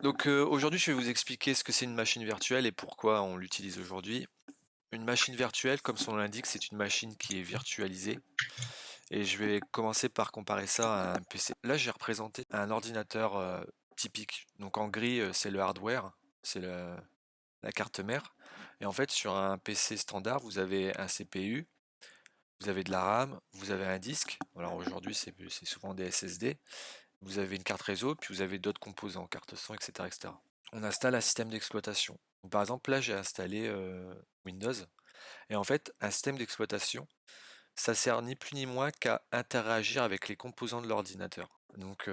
Donc aujourd'hui, je vais vous expliquer ce que c'est une machine virtuelle et pourquoi on l'utilise aujourd'hui. Une machine virtuelle, comme son nom l'indique, c'est une machine qui est virtualisée. Et je vais commencer par comparer ça à un PC. Là, j'ai représenté un ordinateur typique. Donc en gris, c'est le hardware, c'est la carte mère. Et en fait, sur un PC standard, vous avez un CPU, vous avez de la RAM, vous avez un disque. Alors aujourd'hui, c'est souvent des SSD. Vous avez une carte réseau, puis vous avez d'autres composants, carte son, etc., etc. On installe un système d'exploitation. Donc, par exemple, là, j'ai installé Windows. Et en fait, un système d'exploitation, ça sert ni plus ni moins qu'à interagir avec les composants de l'ordinateur. Donc,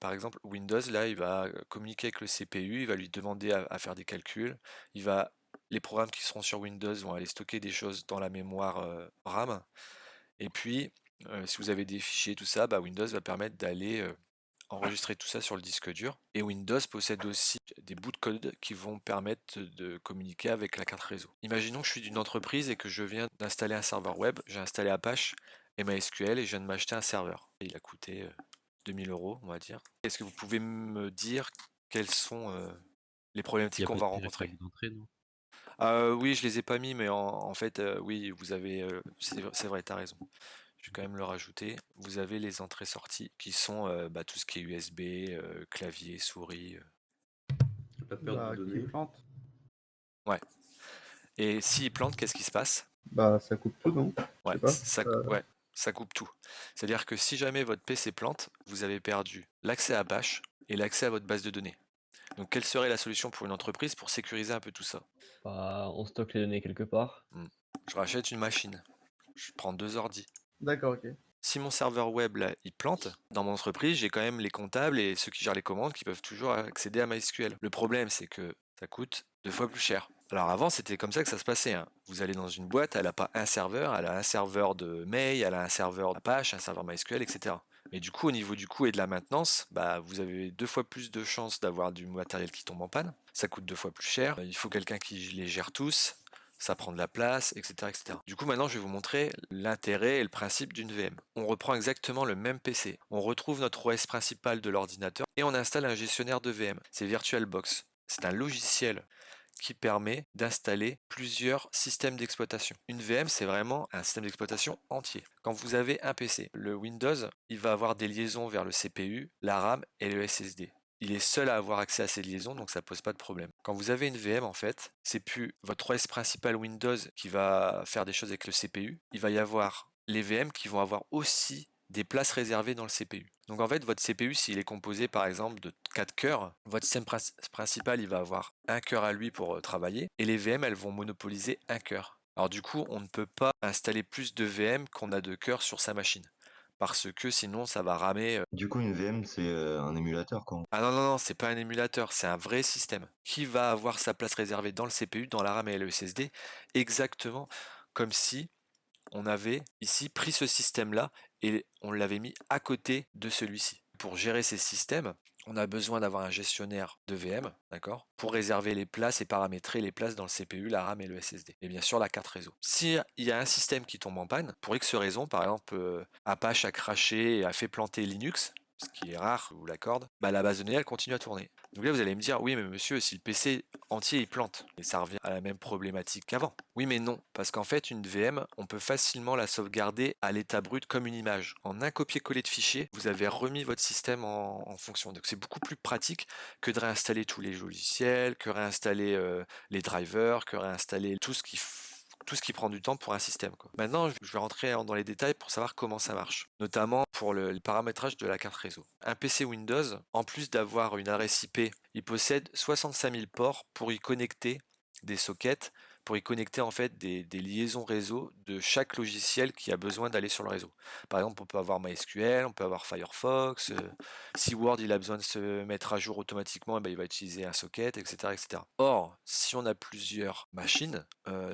par exemple, Windows, là, il va communiquer avec le CPU, il va lui demander à faire des calculs, les programmes qui seront sur Windows vont aller stocker des choses dans la mémoire RAM, et puis, si vous avez des fichiers, tout ça, bah, Windows va permettre d'aller enregistrer tout ça sur le disque dur. Et Windows possède aussi des bouts de code qui vont permettre de communiquer avec la carte réseau. Imaginons que je suis d'une entreprise et que je viens d'installer un serveur web. J'ai installé Apache et MySQL et je viens de m'acheter un serveur. Et il a coûté 2000 €, on va dire. Est-ce que vous pouvez me dire quelles sont les Il n'y problématiques a qu'on pas va de rencontrer? périphérique d'entrée, non? Oui, je les ai pas mis, mais en fait, oui, vous avez, c'est vrai, t'as raison. Je vais quand même le rajouter. Vous avez les entrées-sorties qui sont bah, tout ce qui est USB, clavier, souris. La perte de Bah, qui données. plante. Ouais. Et s'il plante, qu'est-ce qui se passe? Bah, ça coupe tout, non? Je Ouais, sais pas. ouais, ça coupe tout. C'est-à-dire que si jamais votre PC plante, vous avez perdu l'accès à Apache et l'accès à votre base de données. Donc quelle serait la solution pour une entreprise pour sécuriser un peu tout ça? Bah, on stocke les données quelque part. Je rachète une machine. Je prends 2 ordis. D'accord, ok. Si mon serveur web là, il plante, dans mon entreprise, j'ai quand même les comptables et ceux qui gèrent les commandes qui peuvent toujours accéder à MySQL. Le problème, c'est que ça coûte 2 fois plus cher. Alors avant, c'était comme ça que ça se passait, hein. Vous allez dans une boîte, elle n'a pas un serveur, elle a un serveur de mail, elle a un serveur Apache, un serveur MySQL, etc. Mais du coup, au niveau du coût et de la maintenance, bah, vous avez 2 fois plus de chances d'avoir du matériel qui tombe en panne. Ça coûte 2 fois plus cher. Il faut quelqu'un qui les gère tous. Ça prend de la place, etc., etc. Du coup, maintenant, je vais vous montrer l'intérêt et le principe d'une VM. On reprend exactement le même PC. On retrouve notre OS principal de l'ordinateur et on installe un gestionnaire de VM. C'est VirtualBox. C'est un logiciel qui permet d'installer plusieurs systèmes d'exploitation. Une VM, c'est vraiment un système d'exploitation entier. Quand vous avez un PC, le Windows, il va avoir des liaisons vers le CPU, la RAM et le SSD. Il est seul à avoir accès à ces liaisons, donc ça pose pas de problème. Quand vous avez une VM, en fait, c'est plus votre OS principal Windows qui va faire des choses avec le CPU. Il va y avoir les VM qui vont avoir aussi des places réservées dans le CPU. Donc en fait, votre CPU, s'il est composé par exemple de 4 cœurs, votre système principal, il va avoir un cœur à lui pour travailler, et les VM, elles vont monopoliser un cœur. Alors du coup, on ne peut pas installer plus de VM qu'on a de cœurs sur sa machine, parce que sinon ça va ramer. Du coup, une VM, c'est un émulateur, quoi. Ah non, non, non, c'est pas un émulateur, c'est un vrai système qui va avoir sa place réservée dans le CPU, dans la RAM et le SSD, exactement comme si on avait ici pris ce système-là et on l'avait mis à côté de celui-ci. Pour gérer ces systèmes, on a besoin d'avoir un gestionnaire de VM, d'accord, pour réserver les places et paramétrer les places dans le CPU, la RAM et le SSD. Et bien sûr la carte réseau. S'il y a un système qui tombe en panne, pour X raison, par exemple Apache a craché et a fait planter Linux, ce qui est rare, je vous l'accorde, bah la base de données elle continue à tourner. Donc là vous allez me dire, oui mais monsieur, si le PC entier il plante, et ça revient à la même problématique qu'avant. Oui mais non, parce qu'en fait une VM, on peut facilement la sauvegarder à l'état brut comme une image. En un copier-coller de fichier, vous avez remis votre système en fonction. Donc c'est beaucoup plus pratique que de réinstaller tous les logiciels, que réinstaller les drivers, que réinstaller tout ce qui prend du temps pour un système, quoi. Maintenant, je vais rentrer dans les détails pour savoir comment ça marche, notamment pour le paramétrage de la carte réseau. Un PC Windows, en plus d'avoir une adresse IP, il possède 65 000 ports pour y connecter des sockets, pour y connecter en fait des liaisons réseau de chaque logiciel qui a besoin d'aller sur le réseau. Par exemple, on peut avoir MySQL, on peut avoir Firefox, si Word il a besoin de se mettre à jour automatiquement, eh ben, il va utiliser un socket, etc., etc. Or, si on a plusieurs machines,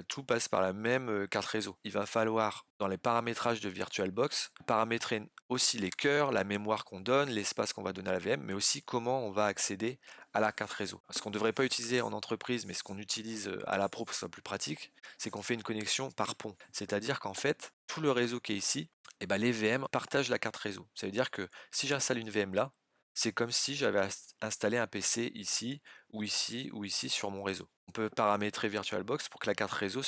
tout passe par la même carte réseau. Il va falloir, dans les paramétrages de VirtualBox, paramétrer aussi les cœurs, la mémoire qu'on donne, l'espace qu'on va donner à la VM, mais aussi comment on va accéder à la carte réseau. Ce qu'on ne devrait pas utiliser en entreprise, mais ce qu'on utilise à la pro pour que ce soit plus pratique, c'est qu'on fait une connexion par pont. C'est-à-dire qu'en fait, tout le réseau qui est ici, eh ben, les VM partagent la carte réseau. Ça veut dire que si j'installe une VM là, c'est comme si j'avais installé un PC ici ou ici ou ici sur mon réseau. On peut paramétrer VirtualBox pour que la carte réseau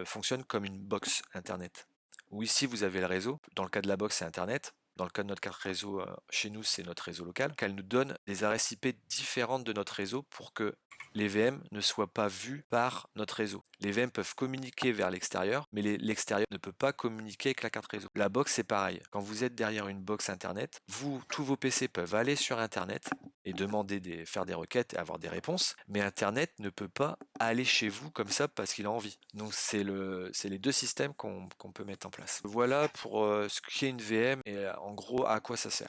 fonctionne comme une box Internet. Ou ici, vous avez le réseau. Dans le cas de la box, c'est Internet. Dans le cas de notre carte réseau, chez nous, c'est notre réseau local. Qu'elle nous donne des adresses IP différentes de notre réseau pour que les VM ne soient pas vus par notre réseau. Les VM peuvent communiquer vers l'extérieur, mais l'extérieur ne peut pas communiquer avec la carte réseau. La box, c'est pareil. Quand vous êtes derrière une box Internet, tous vos PC peuvent aller sur Internet et faire des requêtes et avoir des réponses, mais Internet ne peut pas aller chez vous comme ça parce qu'il a envie. Donc c'est les deux systèmes qu'on peut mettre en place. Voilà pour ce qu'est une VM et en gros à quoi ça sert.